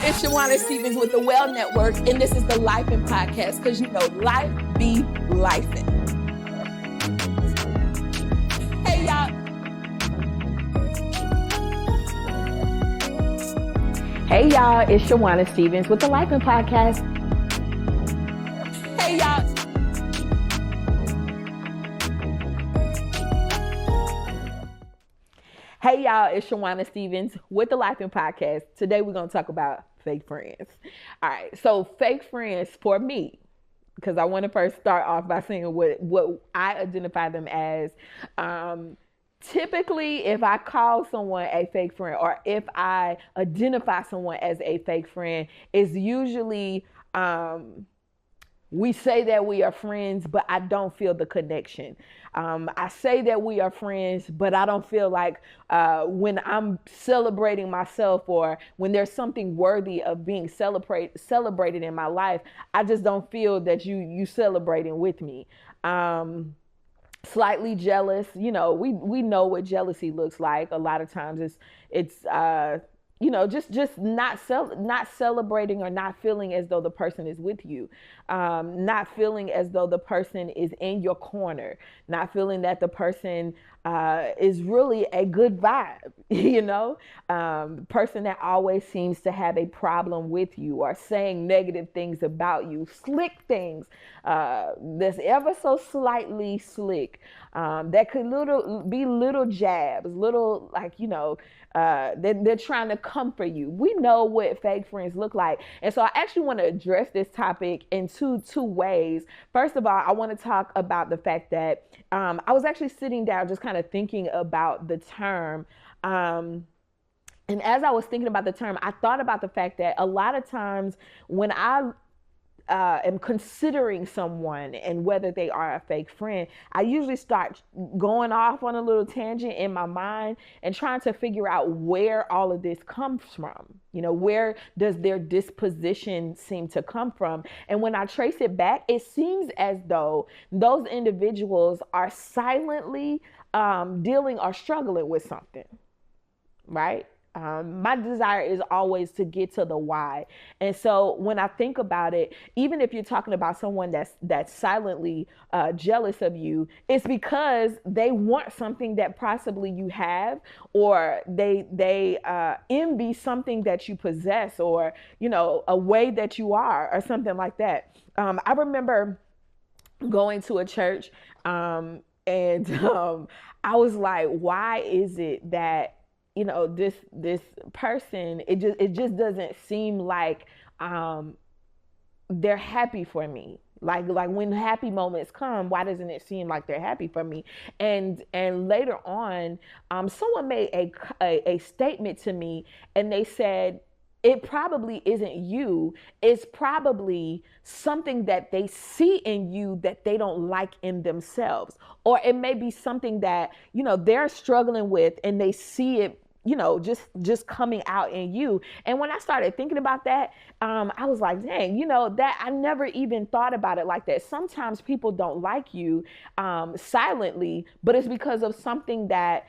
It's Shawana Stevens with the Well Network, and this is the Lifin Podcast, because you know life be lifin'. Hey y'all. Hey y'all, it's Shawana Stevens with the Lifin Podcast. Hey y'all. Hey y'all, it's Shawana Stevens with the Lifin Podcast. Today we're going to talk about fake friends. All right, so fake friends for me, because I want to first start off by saying what I identify them as. Typically, if I call someone a fake friend or if I identify someone as a fake friend, it's usually we say that we are friends, but I don't feel the connection. I say that we are friends, but I don't feel like when I'm celebrating myself or when there's something worthy of being celebrated in my life, I just don't feel that you celebrating with me. Slightly jealous, you know, we know what jealousy looks like. A lot of times it's you know, just not celebrating or not feeling as though the person is with you, not feeling as though the person is in your corner, not feeling that the person is really a good vibe, you know, person that always seems to have a problem with you or saying negative things about you, slick things that's ever so slightly slick, that could be little jabs, little, like, you know, they're trying to comfort you. We know what fake friends look like. And so I actually want to address this topic in two ways. First of all, I want to talk about the fact that I was actually sitting down just kind of thinking about the term. And as I was thinking about the term, I thought about the fact that a lot of times when I am considering someone and whether they are a fake friend, I usually start going off on a little tangent in my mind and trying to figure out where all of this comes from. You know, where does their disposition seem to come from? And when I trace it back, it seems as though those individuals are silently dealing or struggling with something, right? My desire is always to get to the why. And so when I think about it, even if you're talking about someone that's silently jealous of you, it's because they want something that possibly you have, or they envy something that you possess, or, you know, a way that you are, or something like that. I remember going to a church and I was like, why is it that, you know, this person, it just doesn't seem like they're happy for me. Like when happy moments come, why doesn't it seem like they're happy for me? And later on, someone made a statement to me, and they said, it probably isn't you. It's probably something that they see in you that they don't like in themselves. Or it may be something that, you know, they're struggling with and they see it, you know, just coming out in you. And when I started thinking about that, I was like, dang, you know, that I never even thought about it like that. Sometimes people don't like you silently, but it's because of something that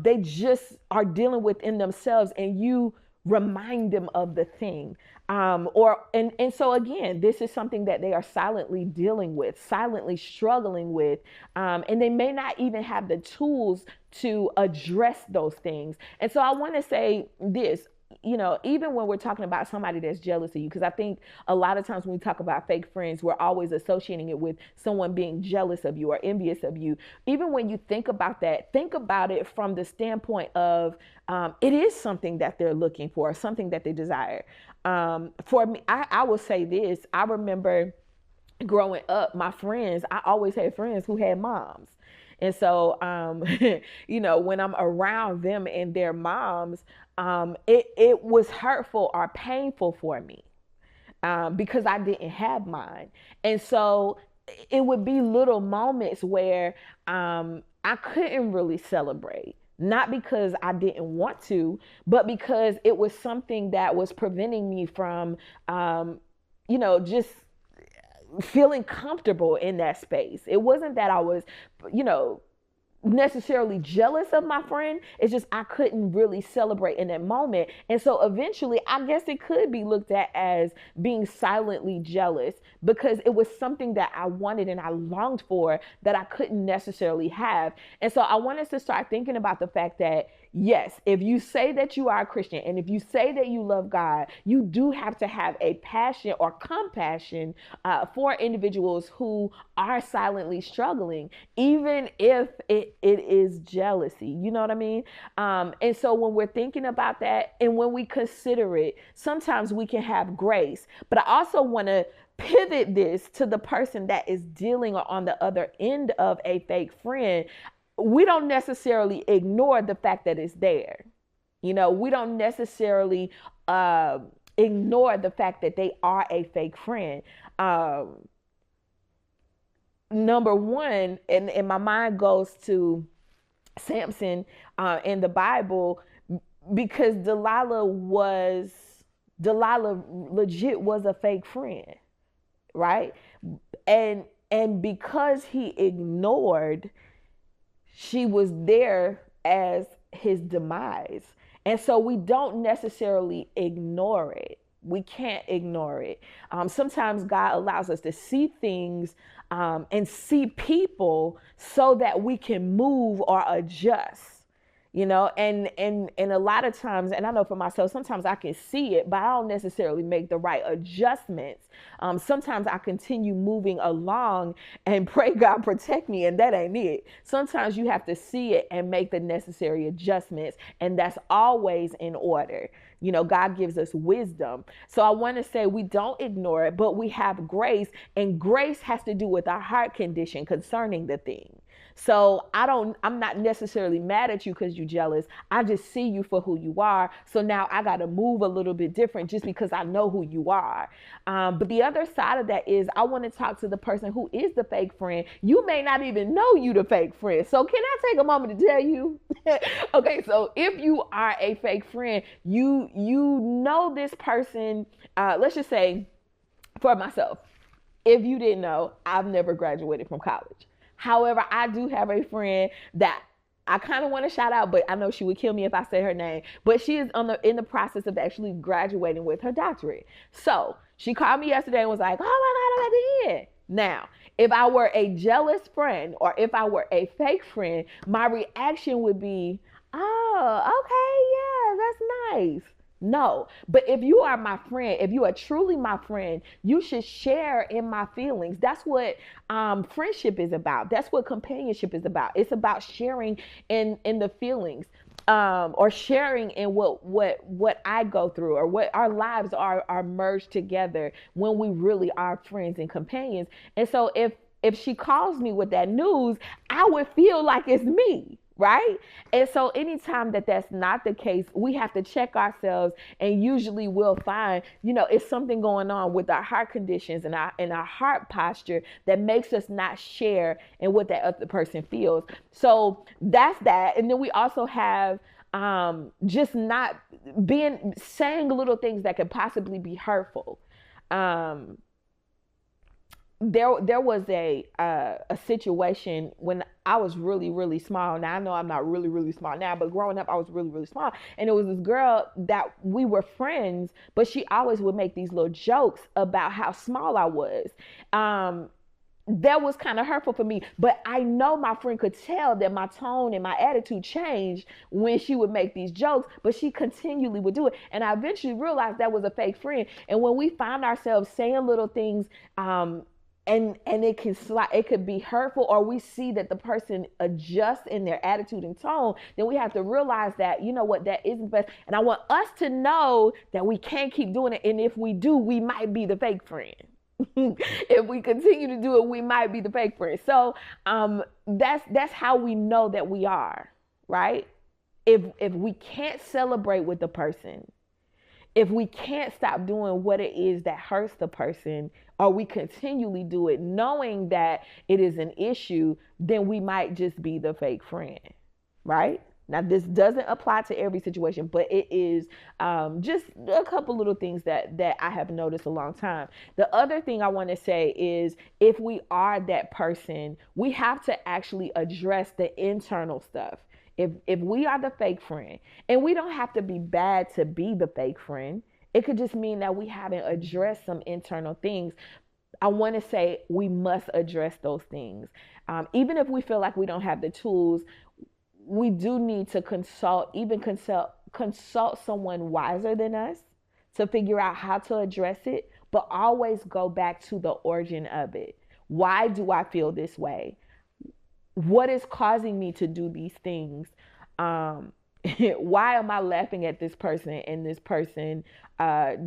they just are dealing with in themselves, and you remind them of the thing. And so again, this is something that they are silently dealing with, silently struggling with, and they may not even have the tools to address those things. And so I want to say this, you know, even when we're talking about somebody that's jealous of you, because I think a lot of times when we talk about fake friends, we're always associating it with someone being jealous of you or envious of you. Even when you think about that, think about it from the standpoint of it is something that they're looking for, something that they desire. For me, I will say this. I remember growing up, my friends, I always had friends who had moms. And so, you know, when I'm around them and their moms, it was hurtful or painful for me because I didn't have mine. And so it would be little moments where I couldn't really celebrate. Not because I didn't want to, but because it was something that was preventing me from, you know, just feeling comfortable in that space. It wasn't that I was, you know, necessarily jealous of my friend. It's just I couldn't really celebrate in that moment. And so eventually, I guess it could be looked at as being silently jealous, because it was something that I wanted and I longed for that I couldn't necessarily have. And so I want us to start thinking about the fact that, yes, if you say that you are a Christian and if you say that you love God, you do have to have a passion or compassion for individuals who are silently struggling, even if it is jealousy. You know what I mean? And so when we're thinking about that and when we consider it, sometimes we can have grace. But I also want to pivot this to the person that is dealing or on the other end of a fake friend. We don't necessarily ignore the fact that it's there. We don't necessarily ignore the fact that they are a fake friend. Number one, and my mind goes to Samson in the Bible, because Delilah legit was a fake friend, right? And because he ignored, she was there as his demise. And so we don't necessarily ignore it. We can't ignore it. Sometimes God allows us to see things and see people so that we can move or adjust. And a lot of times, and I know for myself, sometimes I can see it, but I don't necessarily make the right adjustments. Sometimes I continue moving along and pray God protect me, and that ain't it. Sometimes you have to see it and make the necessary adjustments, and that's always in order. God gives us wisdom. So I want to say we don't ignore it, but we have grace, and grace has to do with our heart condition concerning the thing. So I'm not necessarily mad at you because you're jealous. I just see you for who you are. So now I got to move a little bit different just because I know who you are. But the other side of that is I want to talk to the person who is the fake friend. You may not even know you the fake friend. So can I take a moment to tell you? Okay, so if you are a fake friend, you know this person, let's just say for myself, if you didn't know, I've never graduated from college. However, I do have a friend that I kind of want to shout out, but I know she would kill me if I say her name. But she is in the process of actually graduating with her doctorate. So she called me yesterday and was like, "Oh my God, I'm at the end." Now, if I were a jealous friend or if I were a fake friend, my reaction would be, "Oh, okay, yeah, that's nice." No, but if you are my friend, if you are truly my friend, you should share in my feelings. That's what friendship is about. That's what companionship is about. It's about sharing in the feelings, or sharing in what I go through, or what our lives are merged together when we really are friends and companions. And so if she calls me with that news, I would feel like it's me. Right? And so anytime that's not the case, we have to check ourselves, and usually we'll find, it's something going on with our heart conditions and our heart posture that makes us not share in what that other person feels. So that's that. And then we also have just not saying little things that could possibly be hurtful. There was a situation when I was really, really small. Now I know I'm not really, really small now, but growing up I was really, really small. And it was this girl that we were friends, but she always would make these little jokes about how small I was. That was kind of hurtful for me, but I know my friend could tell that my tone and my attitude changed when she would make these jokes, but she continually would do it. And I eventually realized that was a fake friend. And when we find ourselves saying little things, and it could be hurtful, or we see that the person adjusts in their attitude and tone, then we have to realize that, that isn't best. And I want us to know that we can't keep doing it. And if we do, we might be the fake friend. If we continue to do it, we might be the fake friend. So that's how we know that we are, right? If we can't celebrate with the person, if we can't stop doing what it is that hurts the person, or we continually do it knowing that it is an issue, then we might just be the fake friend, right? Now, this doesn't apply to every situation, but it is just a couple little things that I have noticed a long time. The other thing I want to say is if we are that person, we have to actually address the internal stuff. If we are the fake friend, and we don't have to be bad to be the fake friend, it could just mean that we haven't addressed some internal things. I want to say we must address those things. Even if we feel like we don't have the tools, we do need to consult someone wiser than us to figure out how to address it, but always go back to the origin of it. Why do I feel this way? What is causing me to do these things? Why am I laughing at this person and this person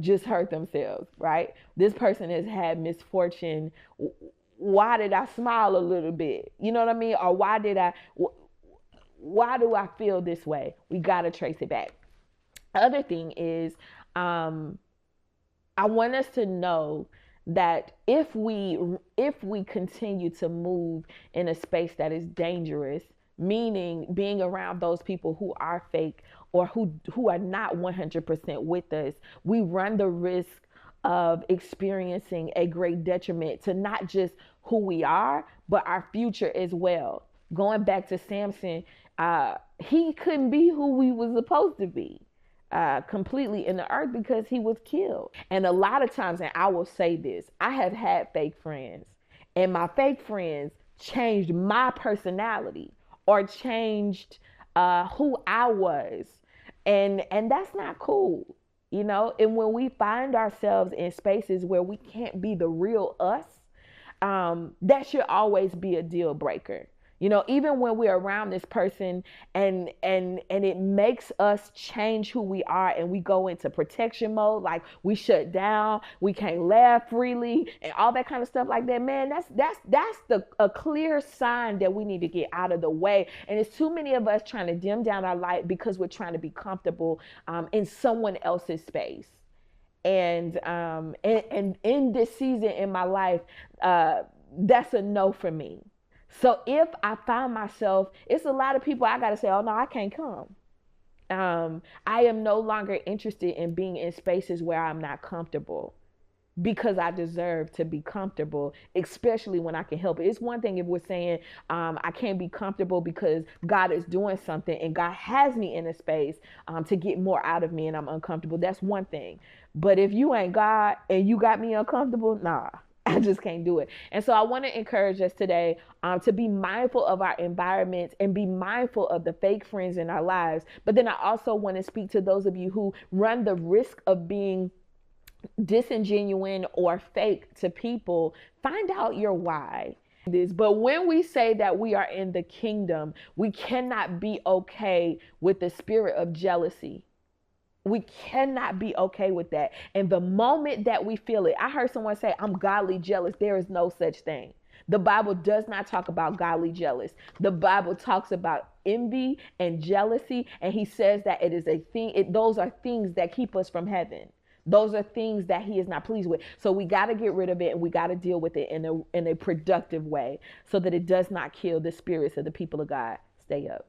just hurt themselves, right? This person has had misfortune. Why did I smile a little bit? You know what I mean? Or why do I feel this way? We got to trace it back. Other thing is, I want us to know that if we continue to move in a space that is dangerous, meaning being around those people who are fake or who are not 100% with us, we run the risk of experiencing a great detriment to not just who we are, but our future as well. Going back to Samson, he couldn't be who he was supposed to be completely in the earth because he was killed. And a lot of times, and I will say this, I have had fake friends, and my fake friends changed my personality or changed who I was. And that's not cool, you know? And when we find ourselves in spaces where we can't be the real us, that should always be a deal breaker. You know, even when we're around this person and it makes us change who we are and we go into protection mode, like we shut down, we can't laugh freely and all that kind of stuff like that, man, that's a clear sign that we need to get out of the way. And it's too many of us trying to dim down our light because we're trying to be comfortable in someone else's space. And in this season in my life, that's a no for me. So if I find myself, it's a lot of people I got to say, oh no, I can't come. I am no longer interested in being in spaces where I'm not comfortable because I deserve to be comfortable, especially when I can help it. It's one thing if we're saying I can't be comfortable because God is doing something and God has me in a space to get more out of me and I'm uncomfortable. That's one thing. But if you ain't God and you got me uncomfortable, nah. I just can't do it. And so I want to encourage us today to be mindful of our environments and be mindful of the fake friends in our lives. But then I also want to speak to those of you who run the risk of being disingenuine or fake to people. Find out your why. But when we say that we are in the kingdom, we cannot be okay with the spirit of jealousy. We cannot be okay with that. And the moment that we feel it, I heard someone say, I'm godly jealous. There is no such thing. The Bible does not talk about godly jealous. The Bible talks about envy and jealousy. And he says that it is a thing. Those are things that keep us from heaven. Those are things that he is not pleased with. So we got to get rid of it and we got to deal with it in a productive way so that it does not kill the spirits of the people of God. Stay up.